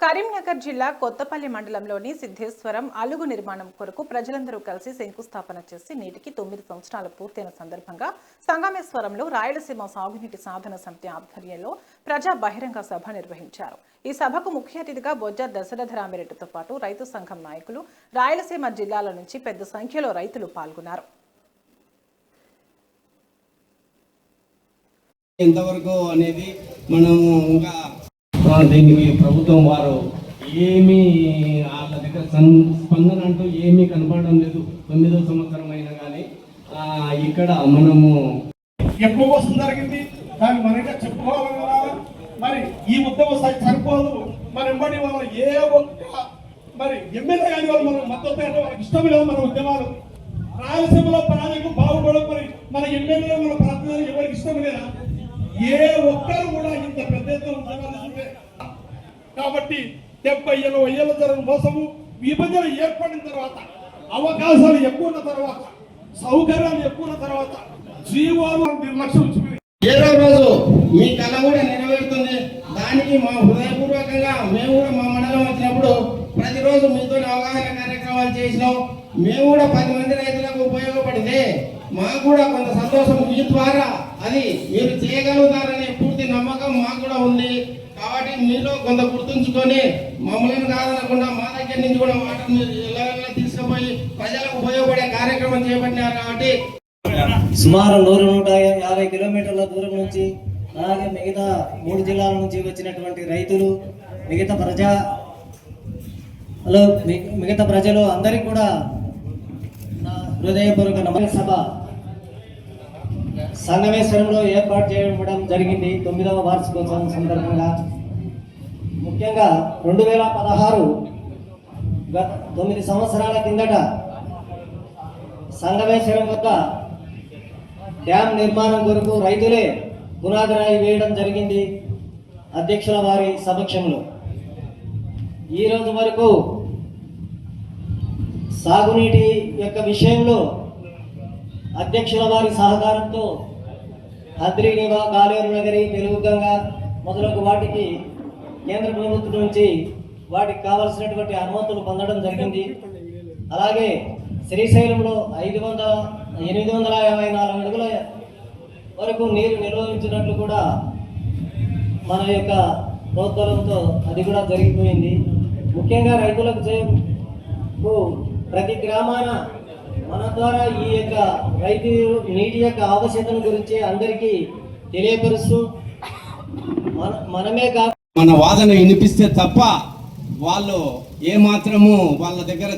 కరీంనగర్ జిల్లా కొత్తపల్లి మండలంలోని సిద్ధేశ్వరం అలుగు నిర్మాణం కొరకు ప్రజలందరూ కలిసి శంకుస్థాపన చేసి నేటికి 9 సంవత్సరాలు పూర్తయిన సందర్భంగా సంగమేశ్వరంలో రాయలసీమ సాగునీటి సాధన సమితి ఆధ్వర్యంలో ప్రజా బహిరంగ సభ నిర్వహించారు. ఈ సభకు ముఖ్య అతిథిగా బొజ్జ దశరథరామిరెడ్డితో పాటు రైతు సంఘం నాయకులు, రాయలసీమ జిల్లాల నుంచి పెద్ద సంఖ్యలో రైతులు పాల్గొన్నారు. ఎంతవరకు అనేది మనము ఇంకా దీనికి ప్రభుత్వం వారు ఏమీ వాళ్ళ దగ్గర స్పందన అంటూ ఏమీ కనపడడం లేదు. 9వ సంవత్సరం అయినా కానీ ఇక్కడ మనము ఎక్కువ కోసం జరిగింది. దాన్ని మనగా చెప్పుకోవాలి కదా. మరి ఈ ఉద్యమం సరిపోదు. మరి ఎంబడి వాళ్ళ ఏ ఒక్క మరి ఎమ్మెల్యే కానీ వాళ్ళు మనం మద్దతు అంటే వాళ్ళకి ఇష్టం లేదు. మన ఉద్యమాలు రాయలసీమలో ప్రాజెక్టు బాగుపడడం మరి మన ఎమ్మెల్యే మన ప్రాంతాలు ఎవరికి ఇష్టం లేదా? ఏ ఒక్కరు కూడా ఇంత పెద్ద ఎత్తున ఉద్యమాలు కాబట్టి 70 ఏళ్ళ జరిగిన మోసము విభజన ఏర్పడిన తర్వాత అవకాశాలు ఎక్కువ ఉన్న తర్వాత సౌకర్యాలు ఎక్కువ ఉన్న తర్వాత జీవాలు నిర్లక్ష్యం ఏదో రోజు మీ కళ కూడా నెరవేరుతుంది. దానికి మా హృదయపూర్వకంగా మేము కూడా మా మండలం వచ్చినప్పుడు ప్రతిరోజు మీతో అవగాహన కార్యక్రమాలు చేసినాం. మేము కూడా 10 మంది రైతులకు ఉపయోగపడితే మాకు కూడా కొంత సంతోషం మీ ద్వారా అది మీరు చేయగలుగుతారనే పూర్తి నమ్మకం మాకు కూడా ఉంది. కాబట్టి మీలో కొంత గుర్తుంచుకొని మమ్మల్ని కాదనకుండా మా దగ్గర నుంచి కూడా వాటిని ఎలా తీసుకుపోయి ప్రజలకు ఉపయోగపడే కార్యక్రమం చేపట్టినారు. కాబట్టి సుమారు 100-150 కిలోమీటర్ల దూరం నుంచి అలాగే మిగతా 3 జిల్లాల నుంచి వచ్చినటువంటి రైతులు, మిగతా ప్రజలు అందరికీ కూడా నా హృదయపూర్వక నమస్కారం. సభ సంగమేశ్వరంలో ఏర్పాటు చేయడం జరిగింది 9వ వార్షికోత్సవం సందర్భంగా. ముఖ్యంగా 2016 గత 9 సంవత్సరాల కిందట సంగమేశ్వరం వద్ద డ్యామ్ నిర్మాణం కొరకు రైతులే పునాది రాయి వేయడం జరిగింది అధ్యక్షుల వారి సమక్షంలో. ఈ రోజు వరకు సాగునీటి యొక్క విషయంలో అధ్యక్షుల వారి సహకారంతో హద్రీనివా, కాలేరు నగరి, తెలుగు గంగా మొదలగు వాటికి కేంద్ర ప్రభుత్వం నుంచి వాటికి కావలసినటువంటి అనుమతులు పొందడం జరిగింది. అలాగే శ్రీశైలంలో 854 అడుగుల వరకు నీరు నిర్వహించినట్లు కూడా మన యొక్క ప్రోత్సాహంతో అది కూడా జరిగిపోయింది. ముఖ్యంగా రైతులకు ప్రతి గ్రామాన మన ద్వారా ఈ యొక్క రైతు నీటి యొక్క ఆవశ్యకతను గురించి అందరికీ తెలియపరుస్తూ మనమే మన వాదన వినిపిస్తే తప్ప వాళ్ళు ఏమాత్రము వాళ్ళ దగ్గర